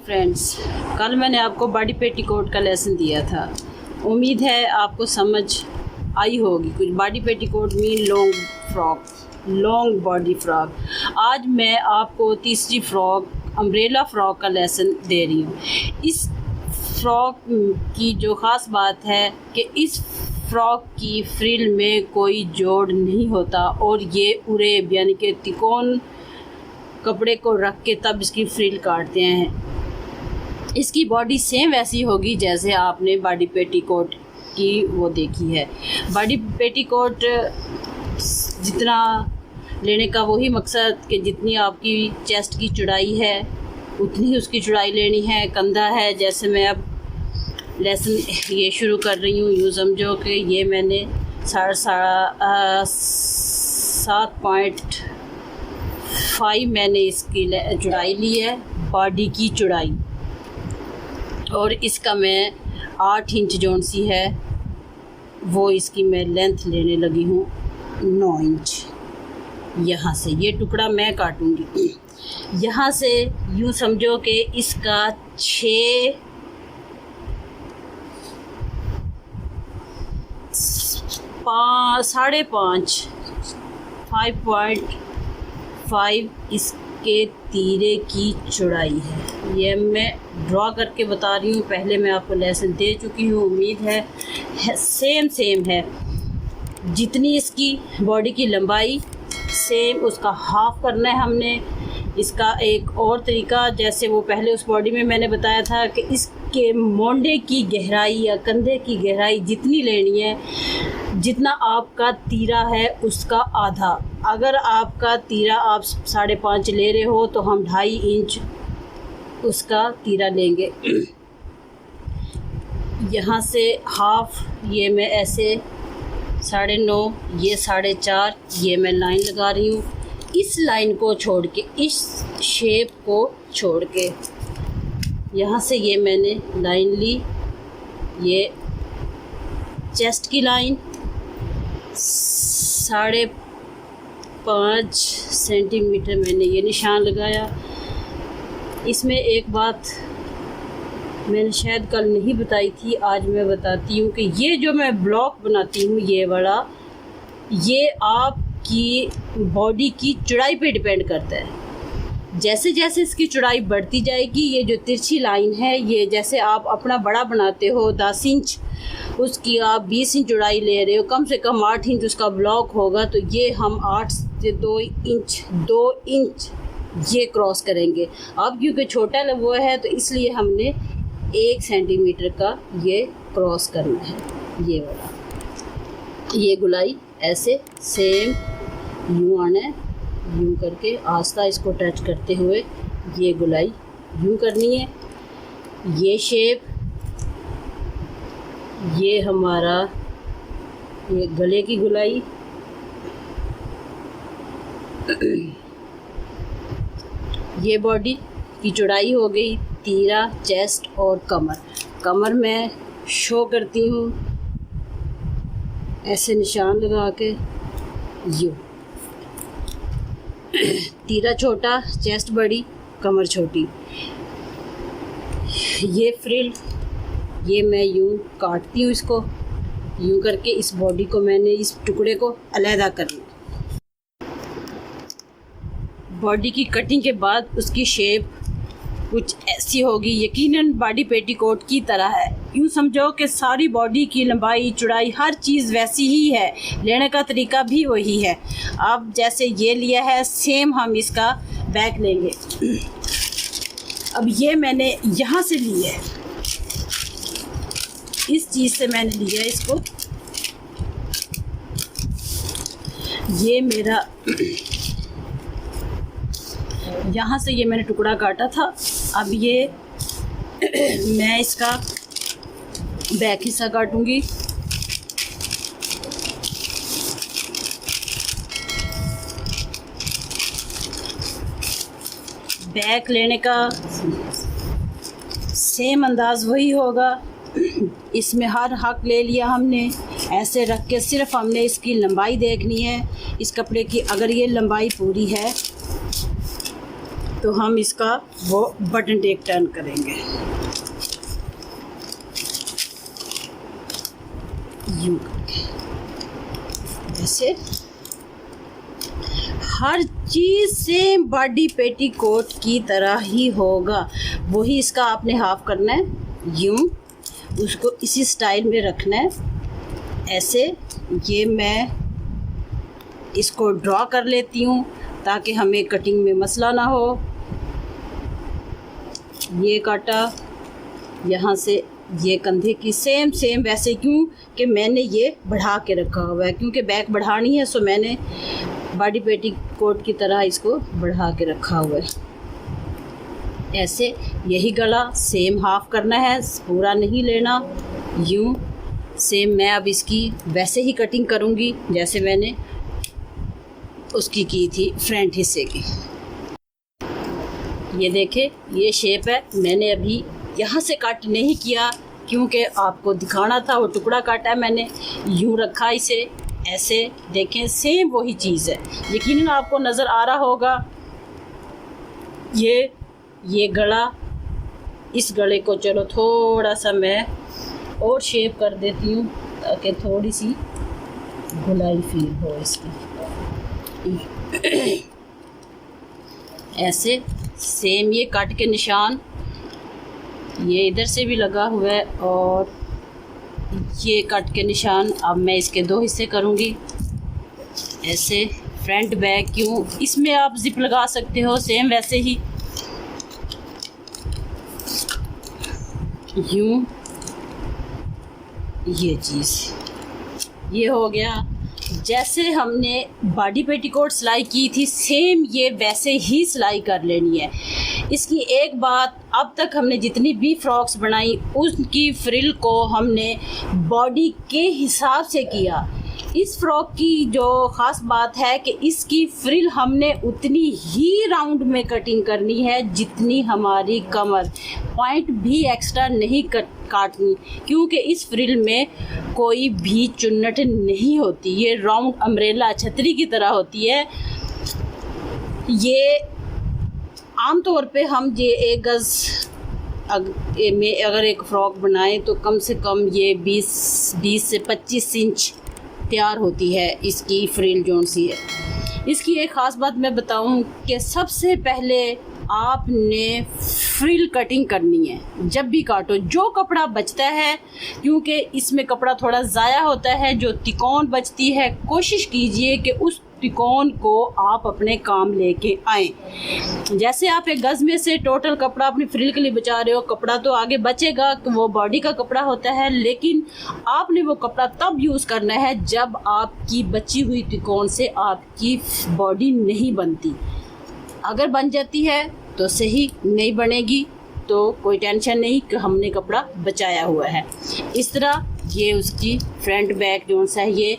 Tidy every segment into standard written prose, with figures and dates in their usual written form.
Friends, कल मैंने आपको बॉडी पेटीकोट का लेसन दिया था। उम्मीद है आपको समझ आई होगी। कुछ body petticoat mean long frock, long body frock. आज मैं आपको तीसरी फ्रॉक, अम्ब्रेला फ्रॉक का लेसन दे रही हूँ। इस फ्रॉक की जो ख़ास बात है कि इस फ्रॉक की फ्रिल में कोई जोड़ नहीं होता और ये उरेब यानी कि तिकोन कपड़े को रख के तब इसकी फ्रिल काटते हैं। इसकी बॉडी सेम वैसी होगी जैसे आपने बॉडी पेटीकोट की वो देखी है। बॉडी पेटीकोट जितना लेने का वही मकसद कि जितनी आपकी चेस्ट की चौड़ाई है उतनी ही उसकी चौड़ाई लेनी है। कंधा है, जैसे मैं अब लेसन ये शुरू कर रही हूँ, यूँ समझो कि ये मैंने 7.5 मैंने इसकी चौड़ाई ली है, बॉडी की चौड़ाई। और इसका मैं 8 इंच जोन सी है वो इसकी मैं लेंथ लेने लगी हूँ 9 इंच। यहाँ से ये टुकड़ा मैं काटूँगी। यहाँ से यूँ समझो कि इसका 5.5 इसके तीरे की चौड़ाई है। ये मैं ड्रॉ करके बता रही हूँ, पहले मैं आपको लेसन दे चुकी हूँ। उम्मीद है सेम है। जितनी इसकी बॉडी की लंबाई सेम उसका हाफ करना है हमने। इसका एक और तरीका, जैसे वो पहले उस बॉडी में मैंने बताया था कि इसके मोंडे की गहराई या कंधे की गहराई जितनी लेनी है, जितना आपका तीरा है उसका आधा। अगर आपका तीरा आप 5.5 ले रहे हो तो हम 2.5 इंच उसका तीरा लेंगे। यहाँ से हाफ ये मैं ऐसे 9.5, ये 4.5, ये मैं लाइन लगा रही हूँ। इस लाइन को छोड़ के, इस शेप को छोड़ के, यहाँ से ये मैंने लाइन ली। ये चेस्ट की लाइन 5.5 सेंटीमीटर मैंने ये निशान लगाया। इसमें एक बात मैंने शायद कल नहीं बताई थी, आज मैं बताती हूँ कि ये जो मैं ब्लॉक बनाती हूँ ये वाला, ये आपकी बॉडी की चौड़ाई पे डिपेंड करता है। जैसे जैसे इसकी चौड़ाई बढ़ती जाएगी, ये जो तिरछी लाइन है, ये जैसे आप अपना बड़ा बनाते हो 10 इंच, उसकी आप 20 इंच चौड़ाई ले रहे हो, कम से कम 8 इंच उसका ब्लॉक होगा, तो ये हम 8 से 2 इंच ये क्रॉस करेंगे। अब क्योंकि छोटा वो है तो इसलिए हमने 1 सेंटीमीटर का ये क्रॉस करना है। ये वाला, ये गुलाई ऐसे सेम यूँ आना है, यूँ करके आस्ता इसको टच करते हुए ये गुलाई यूँ करनी है। ये शेप, ये हमारा ये गले की गुलाई, ये बॉडी की चौड़ाई हो गई। तीरा, चेस्ट और कमर मैं शो करती हूँ ऐसे निशान लगा के। यूँ तीरा छोटा, चेस्ट बड़ी, कमर छोटी। ये फ्रिल ये मैं यूँ काटती हूँ, इसको यूँ करके इस बॉडी को मैंने इस टुकड़े को अलहदा करना। बॉडी की कटिंग के बाद उसकी शेप कुछ ऐसी होगी, यकीनन बॉडी पेटीकोट की तरह है। यूँ समझो कि सारी बॉडी की लंबाई, चौड़ाई, हर चीज़ वैसी ही है, लेने का तरीका भी वही है। अब जैसे ये लिया है सेम हम इसका बैक लेंगे। अब ये मैंने यहाँ से लिया है, इस चीज़ से मैंने लिया है इसको। ये मेरा यहाँ से ये मैंने टुकड़ा काटा था। अब ये मैं इसका बैक हिस्सा काटूंगी। बैक लेने का सेम अंदाज वही होगा। इसमें हर हक ले लिया हमने, ऐसे रख के सिर्फ हमने इसकी लंबाई देखनी है इस कपड़े की। अगर ये लंबाई पूरी है तो हम इसका वो बटन टेक टर्न करेंगे यूं करके। ऐसे हर चीज़ सेम बॉडी पेटीकोट की तरह ही होगा। वही इसका आपने हाफ करना है, यूं उसको इसी स्टाइल में रखना है। ऐसे ये मैं इसको ड्रॉ कर लेती हूँ ताकि हमें कटिंग में मसला ना हो। ये काटा यहाँ से, ये कंधे की सेम वैसे, क्यों कि मैंने ये बढ़ा के रखा हुआ है, क्योंकि बैक बढ़ानी है, सो मैंने बॉडी पेटीकोट की तरह इसको बढ़ा के रखा हुआ है। ऐसे यही गला सेम हाफ करना है, पूरा नहीं लेना। यूं सेम मैं अब इसकी वैसे ही कटिंग करूँगी जैसे मैंने उसकी की थी फ्रंट हिस्से की। ये देखे ये शेप है, मैंने अभी यहाँ से कट नहीं किया क्योंकि आपको दिखाना था। वो टुकड़ा काटा है मैंने, यूं रखा इसे। ऐसे देखें सेम वही चीज़ है, यकीनन आपको नज़र आ रहा होगा। ये गला, इस गले को चलो थोड़ा सा मैं और शेप कर देती हूँ ताकि थोड़ी सी गुलाई फील हो इसकी। ऐसे सेम ये कट के निशान ये इधर से भी लगा हुआ है और ये कट के निशान अब मैं इसके दो हिस्से करूँगी। ऐसे फ्रंट बैक, क्यों इसमें आप जिप लगा सकते हो सेम वैसे ही। यूं ये चीज़ ये हो गया। जैसे हमने बॉडी पेटीकोट सिलाई की थी सेम ये वैसे ही सिलाई कर लेनी है। इसकी एक बात, अब तक हमने जितनी भी फ्रॉक्स बनाई उसकी फ्रिल को हमने बॉडी के हिसाब से किया। इस फ्रॉक की जो ख़ास बात है कि इसकी फ्रिल हमने उतनी ही राउंड में कटिंग करनी है जितनी हमारी कमर, पॉइंट भी एक्स्ट्रा नहीं काटनी, क्योंकि इस फ्रिल में कोई भी चुन्नट नहीं होती। ये राउंड अम्ब्रेला छतरी की तरह होती है। ये आम तौर पे हम ये 1 गज़ में अगर एक फ़्रॉक बनाएं तो कम से कम ये 20 से 25 इंच तैयार होती है। इसकी फ्रिल जोन सी है। इसकी एक ख़ास बात मैं बताऊं कि सबसे पहले आपने फ्रिल कटिंग करनी है। जब भी काटो जो कपड़ा बचता है, क्योंकि इसमें कपड़ा थोड़ा ज़ाया होता है, जो तिकोन बचती है कोशिश कीजिए कि उस तिकोन को आप अपने काम लेके आएँ। जैसे आप 1 गज़ में से टोटल कपड़ा अपनी फ्रिल के लिए बचा रहे हो, कपड़ा तो आगे बचेगा, वो बॉडी का कपड़ा होता है, लेकिन आपने वो कपड़ा तब यूज़ करना है जब आपकी बची हुई तिकोन से आपकी बॉडी नहीं बनती। अगर बन जाती है तो सही, नहीं बनेगी तो कोई टेंशन नहीं कि हमने कपड़ा बचाया हुआ है। इस तरह ये उसकी फ्रंट बैक जोन सा है ये।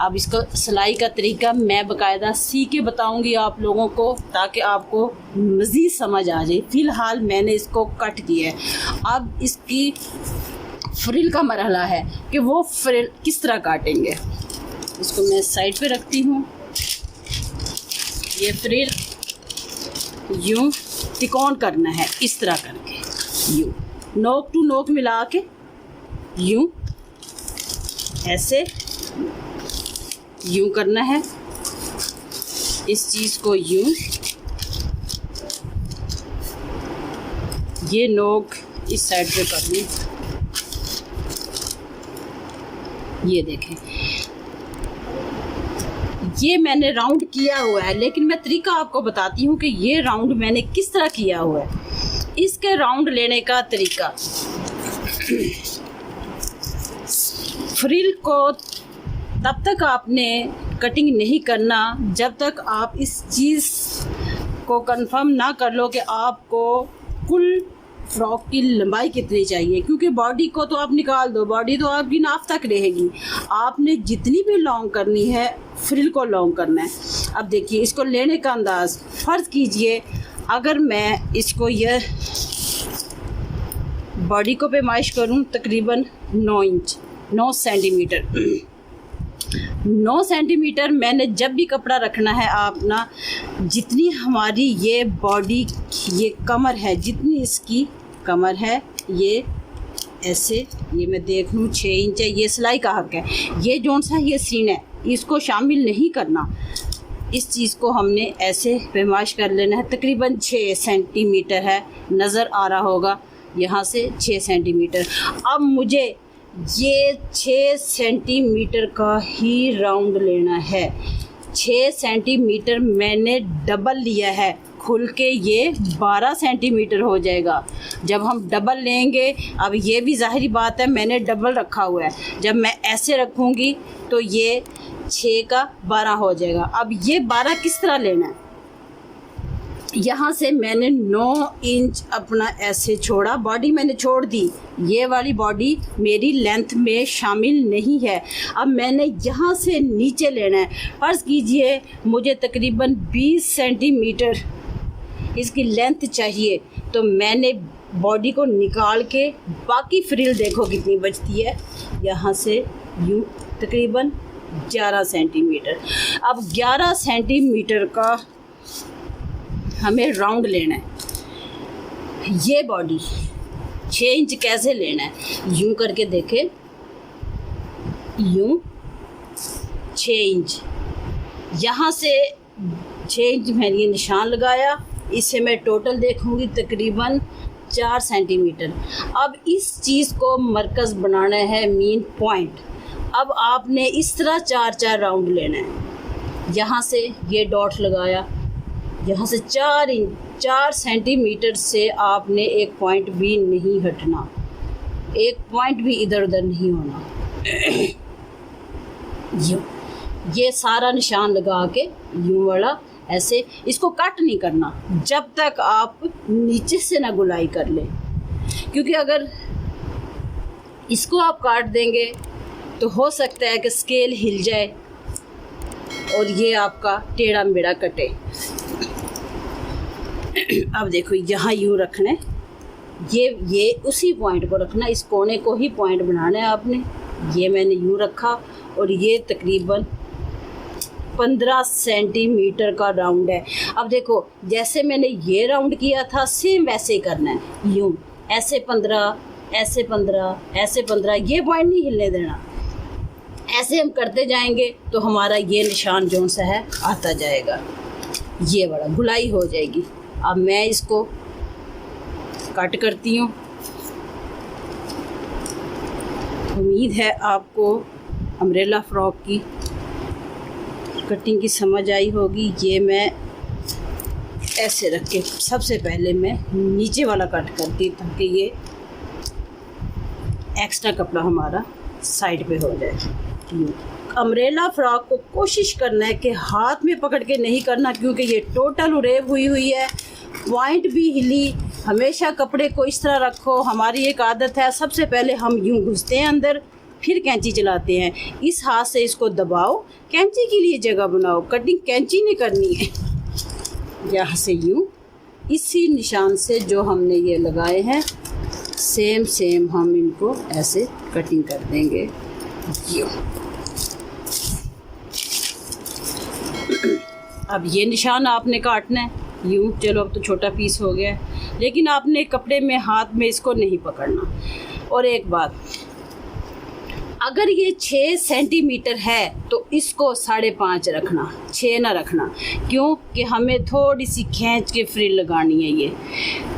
अब इसको सिलाई का तरीका मैं बाकायदा सी के बताऊंगी आप लोगों को, ताकि आपको मज़ीद समझ आ जाए। फ़िलहाल मैंने इसको कट किया है। अब इसकी फ्रिल का मरहला है कि वो फ्रिल किस तरह काटेंगे। इसको मैं साइड पे रखती हूँ। ये फ्रिल यूं तिकोन करना है, इस तरह करके यूं नोक टू नोक मिला के यूं ऐसे यूं करना है। इस चीज़ को यूं, ये नोक इस साइड पे करनी। ये देखें ये मैंने राउंड किया हुआ है, लेकिन मैं तरीका आपको बताती हूँ कि ये राउंड मैंने किस तरह किया हुआ है। इसके राउंड लेने का तरीका, फ्रिल को तब तक आपने कटिंग नहीं करना जब तक आप इस चीज़ को कंफर्म ना कर लो कि आपको कुल फ्रॉक की लंबाई कितनी चाहिए, क्योंकि बॉडी को तो आप निकाल दो, बॉडी तो आपकी नाप तक रहेगी। आपने जितनी भी लॉन्ग करनी है फ्रिल को लॉन्ग करना है। अब देखिए इसको लेने का अंदाज़, फ़र्ज़ कीजिए अगर मैं इसको यह बॉडी को पैमाइश करूं तकरीबन 9 सेंटीमीटर 9 सेंटीमीटर मैंने जब भी कपड़ा रखना है आप ना, जितनी हमारी ये बॉडी, ये कमर है, जितनी इसकी कमर है, ये ऐसे, ये मैं देख लूँ 6 इंच है, ये सिलाई का हक है, ये जोन सा ये सीन है, इसको शामिल नहीं करना। इस चीज़ को हमने ऐसे पैमाइश कर लेना है। तकरीबन 6 सेंटीमीटर है, नज़र आ रहा होगा यहाँ से 6 सेंटीमीटर। अब मुझे ये 6 सेंटीमीटर का ही राउंड लेना है। 6 सेंटीमीटर मैंने डबल लिया है, खुल के ये 12 सेंटीमीटर हो जाएगा। जब हम डबल लेंगे, अब ये भी ज़ाहिरी बात है मैंने डबल रखा हुआ है, जब मैं ऐसे रखूँगी तो ये 6 का 12 हो जाएगा। अब ये 12 किस तरह लेना है, यहाँ से मैंने 9 इंच अपना ऐसे छोड़ा, बॉडी मैंने छोड़ दी, ये वाली बॉडी मेरी लेंथ में शामिल नहीं है। अब मैंने यहाँ से नीचे लेना है। फ़र्ज़ कीजिए मुझे तकरीबन 20 सेंटीमीटर इसकी लेंथ चाहिए, तो मैंने बॉडी को निकाल के बाकी फ्रिल देखो कितनी बचती है, यहाँ से यूँ तकरीबन 11 सेंटीमीटर। अब 11 सेंटीमीटर का हमें राउंड लेना है। ये बॉडी 6 इंच कैसे लेना है, यूँ करके देखें, यूँ 6 इंच, यहाँ से 6 इंच मैंने ये निशान लगाया, इससे मैं टोटल देखूँगी तकरीबन 4 सेंटीमीटर। अब इस चीज़ को मरकज़ बनाना है, मेन पॉइंट। अब आपने इस तरह 4-4 राउंड लेना है। यहाँ से ये डॉट लगाया, यहाँ से 4 सेंटीमीटर से आपने एक पॉइंट भी नहीं हटना, एक पॉइंट भी इधर उधर नहीं होना। यूँ ये सारा निशान लगा के यूँ वाला ऐसे, इसको कट नहीं करना जब तक आप नीचे से ना गुलाई कर लें, क्योंकि अगर इसको आप काट देंगे तो हो सकता है कि स्केल हिल जाए और ये आपका टेढ़ा मेढ़ा कटे। अब देखो यहाँ यूँ रखना है, ये उसी पॉइंट को रखना, इस कोने को ही पॉइंट बनाना है आपने। ये मैंने यूँ रखा और ये तकरीबन 15 सेंटीमीटर का राउंड है। अब देखो जैसे मैंने ये राउंड किया था सेम वैसे ही करना है, यूँ ऐसे 15, ऐसे 15, ऐसे 15, ये पॉइंट नहीं हिलने देना। ऐसे हम करते जाएंगे तो हमारा ये निशान जो सा है आता जाएगा, ये बड़ा गुलाई हो जाएगी। अब मैं इसको कट करती हूँ। उम्मीद है आपको अम्ब्रेला फ्रॉक की कटिंग की समझ आई होगी। ये मैं ऐसे रख के सबसे पहले मैं नीचे वाला कट करती ताकि ये एक्स्ट्रा कपड़ा हमारा साइड पे हो जाए। अम्ब्रेला फ्रॉक को कोशिश करना है कि हाथ में पकड़ के नहीं करना, क्योंकि ये टोटल उरेब हुई है, पॉइंट भी हिली। हमेशा कपड़े को इस तरह रखो। हमारी एक आदत है, सबसे पहले हम यूँ घुसते हैं अंदर, फिर कैंची चलाते हैं। इस हाथ से इसको दबाओ, कैंची के लिए जगह बनाओ, कटिंग कैंची नहीं करनी है। यहाँ से यूँ इसी निशान से जो हमने ये लगाए हैं सेम हम इनको ऐसे कटिंग कर देंगे। यूँ अब ये निशान आपने काटना है यूँ। चलो अब तो छोटा पीस हो गया है, लेकिन आपने कपड़े में हाथ में इसको नहीं पकड़ना। और एक बात, अगर ये 6 सेंटीमीटर है तो इसको 5.5 रखना, 6 ना रखना, क्योंकि हमें थोड़ी सी खींच के फ्रिल लगानी है। ये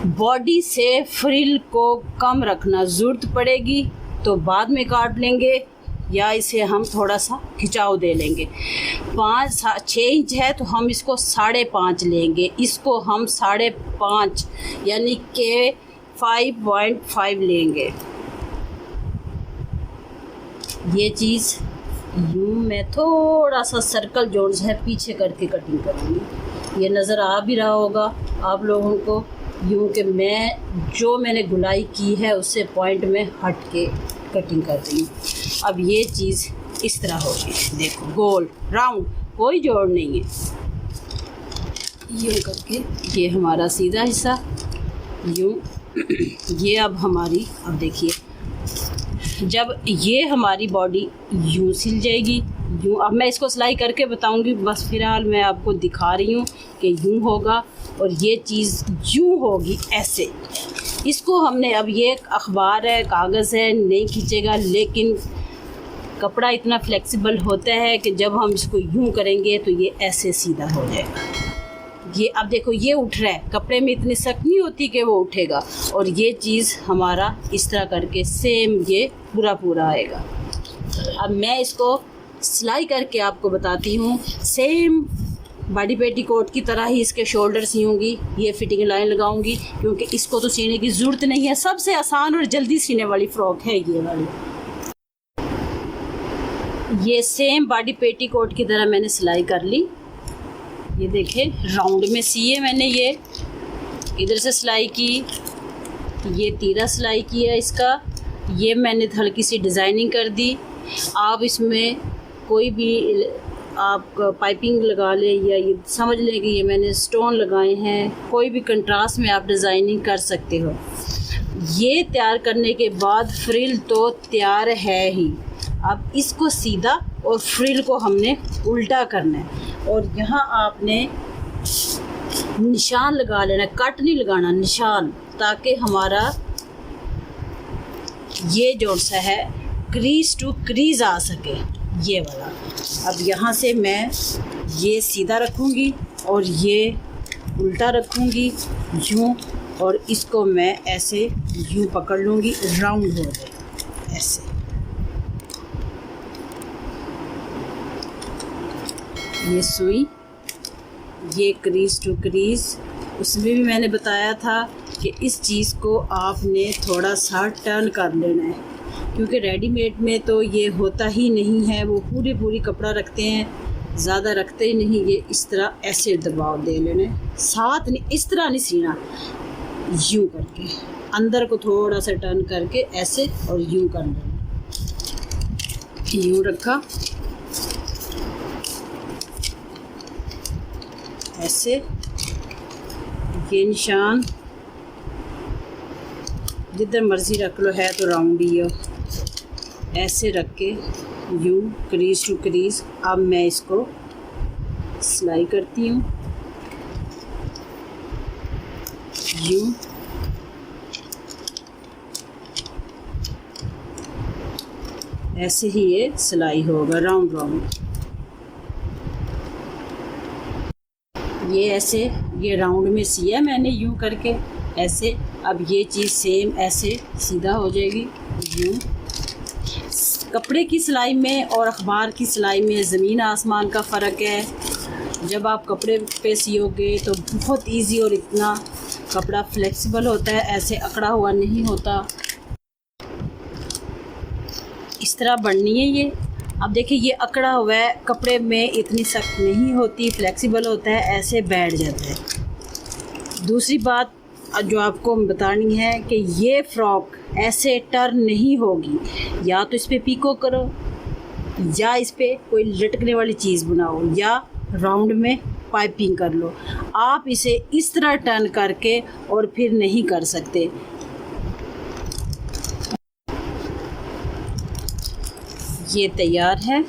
बॉडी से फ्रिल को कम रखना, ज़रूरत पड़ेगी तो बाद में काट लेंगे या इसे हम थोड़ा सा खिंचाव दे लेंगे। 6 इंच है तो हम इसको 5.5 लेंगे, इसको हम 5.5 यानी कि 5.5 लेंगे। ये चीज़ यूँ मैं थोड़ा सा सर्कल जोड़ है पीछे करके कटिंग करूँगी। ये नज़र आ भी रहा होगा आप लोगों को, यूँ कि मैंने गुलाई की है उससे पॉइंट में हट के कटिंग कर रही हूँ। अब ये चीज़ इस तरह होगी, देखो गोल राउंड, कोई जोड़ नहीं है। यूँ करके ये हमारा सीधा हिस्सा यूँ। ये अब हमारी, अब देखिए जब ये हमारी बॉडी यूँ सिल जाएगी यूँ। अब मैं इसको सिलाई करके बताऊंगी, बस फ़िलहाल मैं आपको दिखा रही हूँ कि यूँ होगा और ये चीज़ यूँ होगी ऐसे। इसको हमने, अब ये अखबार है, कागज़ है, नहीं खींचेगा, लेकिन कपड़ा इतना फ्लेक्सिबल होता है कि जब हम इसको यूँ करेंगे तो ये ऐसे सीधा हो जाएगा। ये अब देखो ये उठ रहा है, कपड़े में इतनी सख्त नहीं होती कि वो उठेगा, और ये चीज़ हमारा इस तरह करके सेम ये पूरा आएगा। अब मैं इसको सिलाई करके आपको बताती हूँ। सेम बॉडी पेटीकोट की तरह ही इसके शोल्डर सीऊँगी, ये फिटिंग लाइन लगाऊंगी, क्योंकि इसको तो सीने की ज़रूरत नहीं है। सबसे आसान और जल्दी सीने वाली फ़्रॉक है ये वाली। ये सेम बॉडी पेटीकोट की तरह मैंने सिलाई कर ली। ये देखें, राउंड में सिए मैंने, ये इधर से सिलाई की, ये तीरा सिलाई किया इसका, ये मैंने हल्की सी डिज़ाइनिंग कर दी। आप इसमें कोई भी आप पाइपिंग लगा लें, या ये समझ लें कि ये मैंने स्टोन लगाए हैं, कोई भी कंट्रास्ट में आप डिज़ाइनिंग कर सकते हो। ये तैयार करने के बाद फ्रिल तो तैयार है ही। अब इसको सीधा और फ्रिल को हमने उल्टा करना है, और यहाँ आपने निशान लगा लेना, कट नहीं लगाना, निशान, ताकि हमारा ये जो सा है क्रीज टू क्रीज आ सके, ये वाला। अब यहाँ से मैं ये सीधा रखूँगी और ये उल्टा रखूँगी यूँ, और इसको मैं ऐसे यूँ पकड़ लूँगी, राउंड हो जाए ऐसे। ये सुई, ये क्रीज टू क्रीज। उसमें भी मैंने बताया था कि इस चीज़ को आपने थोड़ा सा टर्न कर लेना है, क्योंकि रेडीमेड में तो ये होता ही नहीं है। वो पूरी कपड़ा रखते हैं, ज़्यादा रखते ही नहीं। ये इस तरह ऐसे दबाव दे लेना है, साथ नहीं, इस तरह नहीं सीना, यूँ करके अंदर को थोड़ा सा टर्न करके ऐसे, और यूँ कर लेना। यूँ रखा ऐसे, ये निशान जिधर मर्ज़ी रख लो, है तो राउंड ही हो, ऐसे रख के यूँ क्रीज टू क्रीज। अब मैं इसको सिलाई करती हूँ यूँ, ऐसे ही ये सिलाई होगा राउंड राउंड। ये ऐसे, ये राउंड में सिया मैंने यूँ करके ऐसे। अब ये चीज़ सेम ऐसे सीधा हो जाएगी यूँ। कपड़े की सिलाई में और अखबार की सिलाई में ज़मीन आसमान का फ़र्क है। जब आप कपड़े पे सियोगे तो बहुत इजी, और इतना कपड़ा फ्लेक्सिबल होता है, ऐसे अकड़ा हुआ नहीं होता। इस तरह बननी है ये। अब देखिए ये अकड़ा हुआ है, कपड़े में इतनी सख्त नहीं होती, फ्लेक्सिबल होता है, ऐसे बैठ जाता है। दूसरी बात जो आपको बतानी है कि ये फ़्रॉक ऐसे टर्न नहीं होगी। या तो इस पर पीको करो, या इस पर कोई लटकने वाली चीज़ बनाओ, या राउंड में पाइपिंग कर लो। आप इसे इस तरह टर्न करके और फिर नहीं कर सकते। ये तैयार है।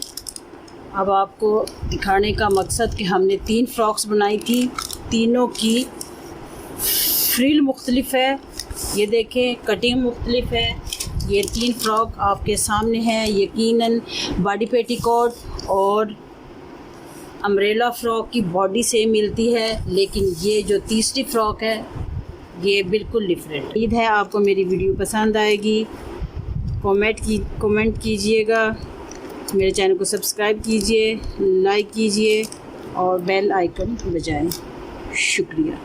अब आपको दिखाने का मकसद कि हमने 3 फ्रॉक्स बनाई थी, तीनों की फ्रिल मुख्तलिफ है। ये देखें, कटिंग मुख्तलिफ है। ये 3 फ्रॉक आपके सामने हैं। यकीनन बॉडी पेटीकोट और अम्ब्रेला फ़्रॉक की बॉडी से मिलती है, लेकिन ये जो तीसरी फ़्रॉक है ये बिल्कुल डिफरेंट। उम्मीद है आपको मेरी वीडियो पसंद आएगी। कमेंट कीजिएगा, मेरे चैनल को सब्सक्राइब कीजिए, लाइक कीजिए और बेल आइकन बजाएं। शुक्रिया।